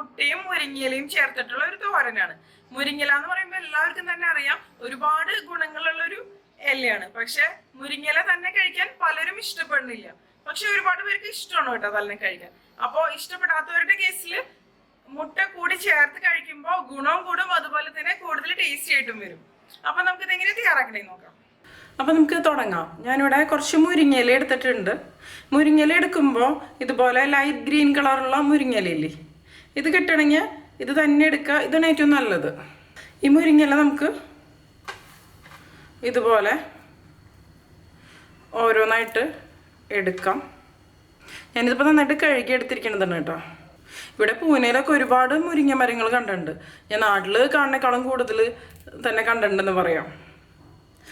മുട്ടയും മുരിങ്ങയിലയും ചേർത്തിട്ടുള്ള ഒരു തോരനാണ്. മുരിങ്ങല എന്ന് പറയുമ്പോൾ എല്ലാവർക്കും തന്നെ അറിയാം ഒരുപാട് ഗുണങ്ങളുള്ള ഒരു ഇലയാണ്. പക്ഷെ മുരിങ്ങയില തന്നെ കഴിക്കാൻ പലരും ഇഷ്ടപ്പെടുന്നില്ല. പക്ഷെ ഒരുപാട് പേർക്ക് ഇഷ്ടമാണ് കേട്ടോ തന്നെ കഴിക്കാൻ. അപ്പോ ഇഷ്ടപ്പെടാത്തവരുടെ കേസിൽ മുട്ട കൂടി ചേർത്ത് കഴിക്കുമ്പോൾ ഗുണവും കൂടും, അതുപോലെ തന്നെ കൂടുതൽ ടേസ്റ്റി ആയിട്ടും വരും. അപ്പൊ നമുക്ക് ഇതെങ്ങനെ തയ്യാറാക്കണേ നോക്കാം. അപ്പൊ നമുക്ക് തുടങ്ങാം. ഞാനിവിടെ കുറച്ച് മുരിങ്ങയില എടുത്തിട്ടുണ്ട്. മുരിങ്ങയില എടുക്കുമ്പോൾ ഇതുപോലെ ലൈറ്റ് ഗ്രീൻ കളറുള്ള മുരിങ്ങയിലയില്ലേ, ഇത് കിട്ടണമെങ്കിൽ ഇത് തന്നെ എടുക്കുക. ഇതാണ് ഏറ്റവും നല്ലത്. ഈ മുരിങ്ങയില നമുക്ക് ഇതുപോലെ ഓരോന്നായിട്ട് എടുക്കാം. ഞാനിതിപ്പോൾ നന്നായിട്ട് കഴുകി എടുത്തിരിക്കണതാണ് കേട്ടോ. ഇവിടെ പൂനെയിലൊക്കെ ഒരുപാട് മുരിങ്ങ മരങ്ങൾ കണ്ടിട്ടുണ്ട്. ഞാൻ നാട്ടിൽ കാണുന്നേക്കാളും കൂടുതൽ തന്നെ കണ്ടിട്ടുണ്ടെന്ന് പറയാം.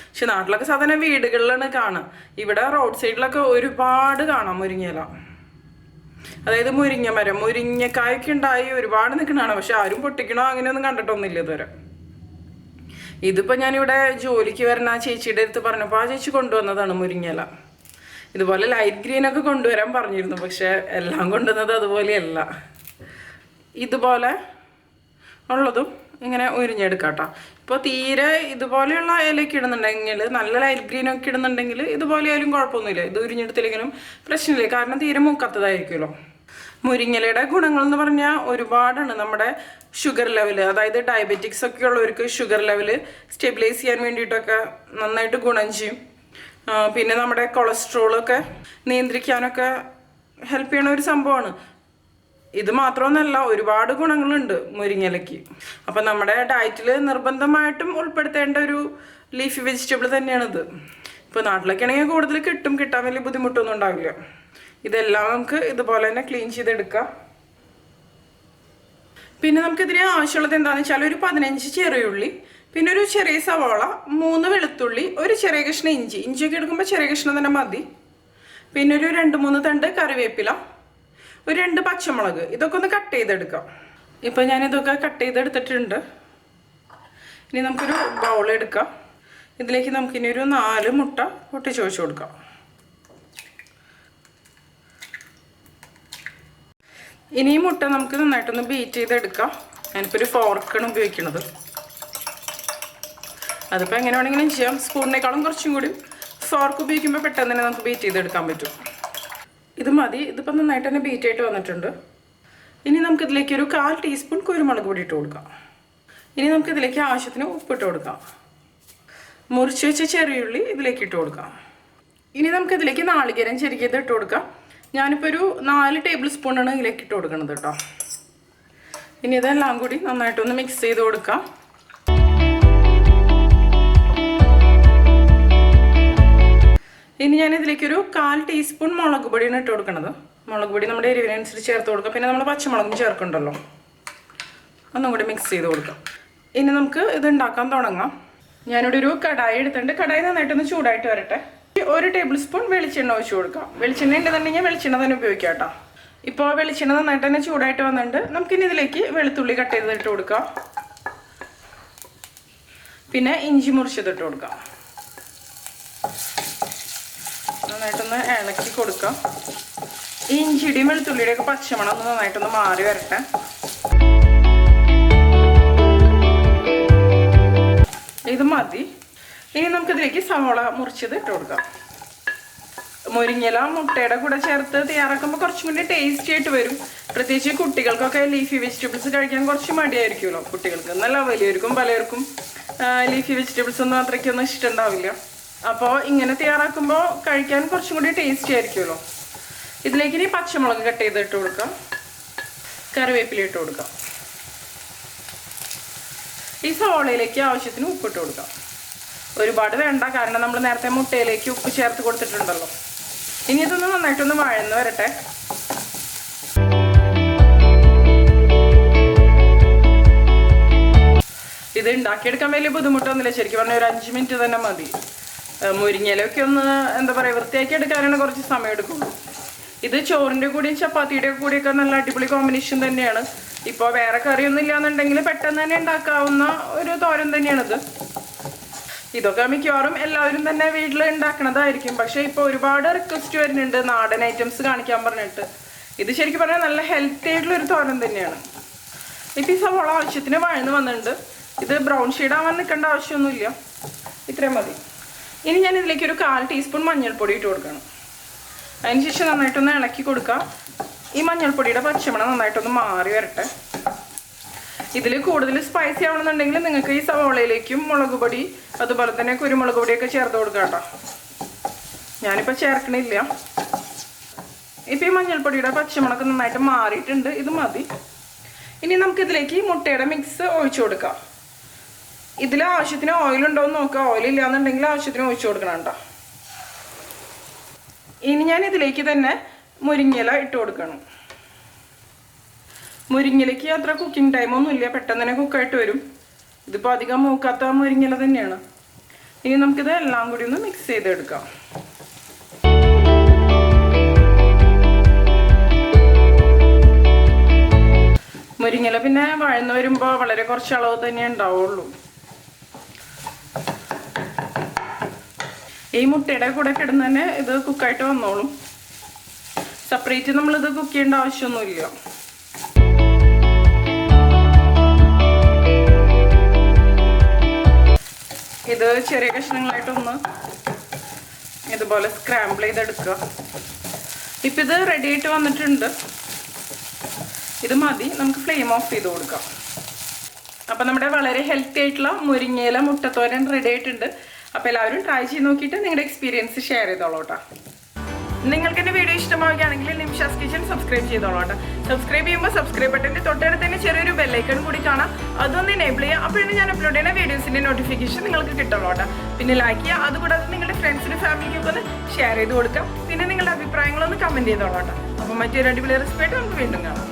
പക്ഷെ നാട്ടിലൊക്കെ സാധാരണ വീടുകളിലാണ് കാണുക. ഇവിടെ റോഡ് സൈഡിലൊക്കെ ഒരുപാട് കാണാം മുരിങ്ങയില. അതായത് മുരിങ്ങ മരം, മുരിങ്ങക്കായൊക്കെ ഉണ്ടായി ഒരുപാട് നിൽക്കണതാണ്. പക്ഷെ ആരും പൊട്ടിക്കണോ അങ്ങനെയൊന്നും കണ്ടിട്ടൊന്നുമില്ല ഇതുവരെ. ഇതിപ്പോൾ ഞാനിവിടെ ജോലിക്ക് വരുന്ന ചേച്ചിയുടെ അടുത്ത് പറഞ്ഞപ്പോൾ ആ ചേച്ചി കൊണ്ടുവന്നതാണ് മുരിങ്ങയില. ഇതുപോലെ ലൈറ്റ് ഗ്രീനൊക്കെ കൊണ്ടുവരാൻ പറഞ്ഞിരുന്നു. പക്ഷെ എല്ലാം കൊണ്ടുവന്നത് അതുപോലെയല്ല. ഇതുപോലെ ഉള്ളതും ഇങ്ങനെ ഉരിഞ്ഞെടുക്കാം കേട്ടോ. ഇപ്പോൾ തീരെ ഇതുപോലെയുള്ള ഇലയൊക്കെ ഇടുന്നുണ്ടെങ്കിൽ, നല്ല ലൈറ്റ് ഗ്രീനൊക്കെ ഇടുന്നുണ്ടെങ്കിൽ ഇതുപോലെ ആയാലും കുഴപ്പമൊന്നുമില്ല. ഇത് ഉരിഞ്ഞെടുത്തില്ലെങ്കിലും പ്രശ്നമില്ല, കാരണം തീരെ മൂക്കാത്തതായിരിക്കുമല്ലോ. മുരിങ്ങയിലയുടെ ഗുണങ്ങൾ എന്ന് പറഞ്ഞാൽ ഒരുപാടാണ്. നമ്മുടെ ഷുഗർ ലെവൽ, അതായത് ഡയബറ്റിക്സ് ഒക്കെ ഉള്ളവർക്ക് ഷുഗർ ലെവൽ സ്റ്റെബിലൈസ് ചെയ്യാൻ വേണ്ടിയിട്ടൊക്കെ നന്നായിട്ട് ഗുണം ചെയ്യും. പിന്നെ നമ്മുടെ കൊളസ്ട്രോളൊക്കെ നിയന്ത്രിക്കാനൊക്കെ ഹെൽപ്പ് ചെയ്യണ ഒരു സംഭവമാണ്. ഇത് മാത്രമൊന്നല്ല, ഒരുപാട് ഗുണങ്ങളുണ്ട് മുരിങ്ങയിലയ്ക്ക്. അപ്പം നമ്മുടെ ഡയറ്റിൽ നിർബന്ധമായിട്ടും ഉൾപ്പെടുത്തേണ്ട ഒരു ലീഫി വെജിറ്റബിൾ തന്നെയാണിത്. ഇപ്പോൾ നാട്ടിലൊക്കെ ആണെങ്കിൽ കൂടുതൽ കിട്ടും, കിട്ടാൻ വലിയ ബുദ്ധിമുട്ടൊന്നും ഉണ്ടാവില്ല. ഇതെല്ലാം നമുക്ക് ഇതുപോലെ തന്നെ ക്ലീൻ ചെയ്തെടുക്കാം. പിന്നെ നമുക്കിതിന് ആവശ്യമുള്ളത് എന്താണെന്ന് വെച്ചാൽ ഒരു 15 ചെറിയുള്ളി, പിന്നെ ഒരു ചെറിയ സവാള, 3 വെളുത്തുള്ളി, ഒരു ചെറിയ കഷ്ണം ഇഞ്ചി. ഇഞ്ചിയൊക്കെ എടുക്കുമ്പോൾ ചെറിയ കഷ്ണം തന്നെ മതി. പിന്നെ ഒരു 2-3 തണ്ട് കറിവേപ്പില, ഒരു 2 പച്ചമുളക്. ഇതൊക്കെ ഒന്ന് കട്ട് ചെയ്തെടുക്കാം. ഇപ്പം ഞാനിതൊക്കെ കട്ട് ചെയ്തെടുത്തിട്ടുണ്ട്. ഇനി നമുക്കൊരു ബൗൾ എടുക്കാം. ഇതിലേക്ക് നമുക്കിനി ഒരു 4 മുട്ട പൊട്ടിച്ച് വെച്ച് കൊടുക്കാം. ഇനി ഈ മുട്ട നമുക്ക് നന്നായിട്ടൊന്ന് ബീറ്റ് ചെയ്തെടുക്കാം. ഞാനിപ്പോൾ ഒരു ഫോർക്കാണ് ഉപയോഗിക്കുന്നത്. അതിപ്പോൾ എങ്ങനെ വേണമെങ്കിലും ചെയ്യാം. സ്പൂണിനേക്കാളും കുറച്ചും കൂടി ഫോർക്ക് ഉപയോഗിക്കുമ്പോൾ പെട്ടെന്ന് തന്നെ നമുക്ക് ബീറ്റ് ചെയ്തെടുക്കാൻ പറ്റും. ഇത് മതി. ഇതിപ്പോൾ നന്നായിട്ട് തന്നെ ബീറ്റ് ആയിട്ട് വന്നിട്ടുണ്ട്. ഇനി നമുക്കിതിലേക്ക് ഒരു 1/4 ടീസ്പൂൺ കുരുമുളക് പൊടി ഇട്ട് കൊടുക്കാം. ഇനി നമുക്കിതിലേക്ക് ആവശ്യത്തിന് ഉപ്പിട്ട് കൊടുക്കാം. മുറിച്ച് വെച്ച ചെറിയുള്ളി ഇതിലേക്ക് ഇട്ട് കൊടുക്കാം. ഇനി നമുക്കിതിലേക്ക് നാളികേരം ചെറുകിയത് ഇട്ട് കൊടുക്കാം. ഞാനിപ്പോൾ ഒരു 4 ടേബിൾ സ്പൂണാണ് ഇതിലേക്ക് ഇട്ട് കൊടുക്കുന്നത് കേട്ടോ. ഇനി ഇതെല്ലാം കൂടി നന്നായിട്ടൊന്ന് മിക്സ് ചെയ്ത് കൊടുക്കാം. ഇനി ഞാനിതിലേക്കൊരു 1/4 ടീസ്പൂൺ മുളക് പൊടിയാണ് ഇട്ട് കൊടുക്കുന്നത്. മുളക് പൊടി നമ്മുടെ എരിവിനനുസരിച്ച് ചേർത്ത് കൊടുക്കാം. പിന്നെ നമ്മൾ പച്ചമുളകും ചേർക്കുന്നുണ്ടല്ലോ, ഒന്നും കൂടി മിക്സ് ചെയ്ത് കൊടുക്കാം. ഇനി നമുക്ക് ഇത് ഉണ്ടാക്കാൻ തുടങ്ങാം. ഞാനിവിടെ ഒരു കടായി എടുത്തിട്ടുണ്ട്. കടായി നന്നായിട്ടൊന്ന് ചൂടായിട്ട് വരട്ടെ. 1 ടേബിൾ സ്പൂൺ വെളിച്ചെണ്ണ ഒഴിച്ച് കൊടുക്കാം. വെളിച്ചെണ്ണ ഉണ്ടെന്നുണ്ടെങ്കിൽ വെളിച്ചെണ്ണ തന്നെ ഉപയോഗിക്കാം കേട്ടോ. ഇപ്പോൾ വെളിച്ചെണ്ണ നന്നായിട്ട് തന്നെ ചൂടായിട്ട് വന്നിട്ടുണ്ട്. നമുക്കിനി ഇതിലേക്ക് വെളുത്തുള്ളി കട്ട് ചെയ്തിട്ട് കൊടുക്കാം. പിന്നെ ഇഞ്ചി മുറിച്ചതിട്ട് കൊടുക്കാം. നന്നായിട്ടൊന്ന് ഇളക്കി കൊടുക്കാം. ഈ ഇഞ്ചിയുടെയും വെളുത്തുള്ളിയുടെ ഒക്കെ പച്ചമണം ഒന്ന് നന്നായിട്ടൊന്ന് മാറി വരട്ടെ. ഇത് മതി. ഇനി നമുക്കിതിലേക്ക് സവാള മുറിച്ചത് ഇട്ട് കൊടുക്കാം. മുരിങ്ങയില മുട്ടയുടെ കൂടെ ചേർത്ത് തയ്യാറാക്കുമ്പോൾ കുറച്ചും കൂടി ടേസ്റ്റി ആയിട്ട് വരും. പ്രത്യേകിച്ച് കുട്ടികൾക്കൊക്കെ ലീഫി വെജിറ്റബിൾസ് കഴിക്കാൻ കുറച്ച് മടിയായിരിക്കുമല്ലോ കുട്ടികൾക്ക്. എന്നല്ല വലിയവർക്കും പലർക്കും ലീഫി വെജിറ്റബിൾസ് ഒന്നും അത്രയ്ക്കൊന്നും ഇഷ്ടമുണ്ടാവില്ല. അപ്പോൾ ഇങ്ങനെ തയ്യാറാക്കുമ്പോൾ കഴിക്കാൻ കുറച്ചും കൂടി ടേസ്റ്റി ആയിരിക്കുമല്ലോ. ഇതിലേക്ക് ഇനി പച്ചമുളക് കട്ട് ചെയ്തിട്ട് കൊടുക്കാം. കറിവേപ്പില ഇട്ട് കൊടുക്കാം. ഈ സവാളയിലേക്ക് ആവശ്യത്തിന് ഉപ്പിട്ട് കൊടുക്കാം. ഒരുപാട് വേണ്ട, കാരണം നമ്മൾ നേരത്തെ മുട്ടയിലേക്ക് ഉപ്പ് ചേർത്ത് കൊടുത്തിട്ടുണ്ടല്ലോ. ഇനി ഇതൊന്ന് നന്നായിട്ടൊന്ന് വഴന്ന് വരട്ടെ. ഇത് ഉണ്ടാക്കിയെടുക്കാൻ വലിയ ബുദ്ധിമുട്ടൊന്നുമില്ല. ശരിക്കും പറഞ്ഞാൽ ഒരു 5 മിനിറ്റ് തന്നെ മതി. മുരിങ്ങയിലൊക്കെ ഒന്ന് എന്താ പറയുക വൃത്തിയാക്കി എടുക്കാനാണ് കുറച്ച് സമയം എടുക്കുള്ളൂ. ഇത് ചോറിൻ്റെ കൂടെയും ചപ്പാത്തിയുടെ കൂടെയൊക്കെ നല്ല അടിപൊളി കോമ്പിനേഷൻ തന്നെയാണ്. ഇപ്പോൾ വേറെ കറിയൊന്നും ഇല്ലാന്നുണ്ടെങ്കിൽ പെട്ടെന്ന് തന്നെ ഉണ്ടാക്കാവുന്ന ഒരു തോരൻ തന്നെയാണിത്. ഇതൊക്കെ മിക്കവാറും എല്ലാവരും തന്നെ വീട്ടിൽ ഉണ്ടാക്കണതായിരിക്കും. പക്ഷേ ഇപ്പോൾ ഒരുപാട് റിക്വസ്റ്റ് വരുന്നുണ്ട് നാടൻ ഐറ്റംസ് കാണിക്കാൻ പറഞ്ഞിട്ട്. ഇത് ശരിക്കും പറഞ്ഞാൽ നല്ല ഹെൽത്തി ആയിട്ടുള്ളൊരു തോരൻ തന്നെയാണ്. ഇപ്പം ഈ സവോള ആവശ്യത്തിന് വഴന്ന് വന്നിട്ടുണ്ട്. ഇത് ബ്രൗൺ ഷെയ്ഡ് ആവാൻ നിൽക്കേണ്ട ആവശ്യമൊന്നുമില്ല, ഇത്രയും മതി. ഇനി ഞാൻ ഇതിലേക്ക് ഒരു 1/4 ടീസ്പൂൺ മഞ്ഞൾപ്പൊടി ഇട്ട് കൊടുക്കണം. അതിനുശേഷം നന്നായിട്ടൊന്ന് ഇളക്കി കൊടുക്കുക. ഈ മഞ്ഞൾപ്പൊടിയുടെ പച്ചമണം നന്നായിട്ടൊന്ന് മാറി വരട്ടെ. ഇതിൽ കൂടുതൽ സ്പൈസി ആവണമെന്നുണ്ടെങ്കിൽ നിങ്ങൾക്ക് ഈ സവോളയിലേക്കും മുളക് പൊടി അതുപോലെ തന്നെ കുരുമുളക് പൊടിയൊക്കെ ചേർത്ത് കൊടുക്കാം കേട്ടോ. ഞാനിപ്പോൾ ചേർക്കണില്ല. ഇപ്പം ഈ മഞ്ഞൾപ്പൊടിയുടെ പച്ചമണമൊക്കെ നന്നായിട്ട് മാറിയിട്ടുണ്ട്, ഇത് മതി. ഇനി നമുക്കിതിലേക്ക് മുട്ടയുടെ മിക്സ് ഒഴിച്ചു കൊടുക്കാം. ഇതിൽ ആവശ്യത്തിന് ഓയിലുണ്ടോ എന്ന് നോക്കുക. ഓയിലില്ല എന്നുണ്ടെങ്കിൽ ആവശ്യത്തിന് ഒഴിച്ചു കൊടുക്കണം കേട്ടോ. ഇനി ഞാൻ ഇതിലേക്ക് തന്നെ മുരിങ്ങയില ഇട്ട് കൊടുക്കണം. മുരിങ്ങയിലേക്ക് അത്ര കുക്കിംഗ് ടൈമൊന്നുമില്ല, പെട്ടെന്ന് തന്നെ കുക്കായിട്ട് വരും. ഇതിപ്പോൾ അധികം മൂക്കാത്ത മുരിങ്ങയില തന്നെയാണ്. ഇനി നമുക്കിത് എല്ലാം കൂടി ഒന്ന് മിക്സ് ചെയ്തെടുക്കാം. മുരിങ്ങയില പിന്നെ വഴന്ന് വരുമ്പോൾ വളരെ കുറച്ച് അളവ് തന്നെ ഉണ്ടാവുള്ളൂ. ഈ മുട്ടയുടെ കൂടെ കിടന്ന് തന്നെ ഇത് കുക്കായിട്ട് വന്നോളും. സെപ്പറേറ്റ് നമ്മളിത് കുക്ക് ചെയ്യേണ്ട ആവശ്യമൊന്നുമില്ല. ഇത് ചെറിയ കഷ്ണങ്ങളായിട്ടൊന്ന് ഇതുപോലെ സ്ക്രാമ്പിൾ ചെയ്തെടുക്കുക. ഇപ്പം ഇത് റെഡി ആയിട്ട് വന്നിട്ടുണ്ട്, ഇത് മതി. നമുക്ക് ഫ്ലെയിം ഓഫ് ചെയ്ത് കൊടുക്കാം. അപ്പം നമ്മുടെ വളരെ ഹെൽത്തി ആയിട്ടുള്ള മുരിങ്ങയില മുട്ടത്തോരൻ റെഡി ആയിട്ടുണ്ട്. അപ്പോൾ എല്ലാവരും ട്രൈ ചെയ്ത് നോക്കിയിട്ട് നിങ്ങളുടെ എക്സ്പീരിയൻസ് ഷെയർ ചെയ്തോളൂ കേട്ടോ. നിങ്ങൾക്ക് എൻ്റെ വീഡിയോ ഇഷ്ടമാവുകയാണെങ്കിൽ നിമിഷാസ് കിച്ചൺ സബ്സ്ക്രൈബ് ചെയ്തോളൂ കേട്ടോ. സബ്സ്ക്രൈബ് ചെയ്യുമ്പോൾ സബ്സ്ക്രൈബ് ബട്ടൻ്റെ തൊട്ടടുത്ത് തന്നെ ചെറിയൊരു ബെല്ലൈക്കൺ കൂടി കാണാം, അതൊന്ന് എനേബിൾ ചെയ്യുക. അപ്പോഴാണ് ഞാൻ അപ്ലോഡ് ചെയ്യുന്ന വീഡിയോസിൻ്റെ നോട്ടിഫിക്കേഷൻ നിങ്ങൾക്ക് കിട്ടുള്ളൂ കേട്ടോ. പിന്നെ ലൈക്ക് ചെയ്യുക, അതുകൂടാതെ നിങ്ങളുടെ ഫ്രണ്ട്സിനും ഫാമിലിക്കൊക്കെ ഒന്ന് ഷെയർ ചെയ്ത് കൊടുക്കാം. പിന്നെ നിങ്ങളുടെ അഭിപ്രായങ്ങളൊന്ന് കമൻറ്റ് ചെയ്തോളൂ കേട്ടോ. അപ്പോൾ മറ്റൊരു അടിപൊളി റെസിപ്പി ആയിട്ട് നമുക്ക് വീണ്ടും കാണാം.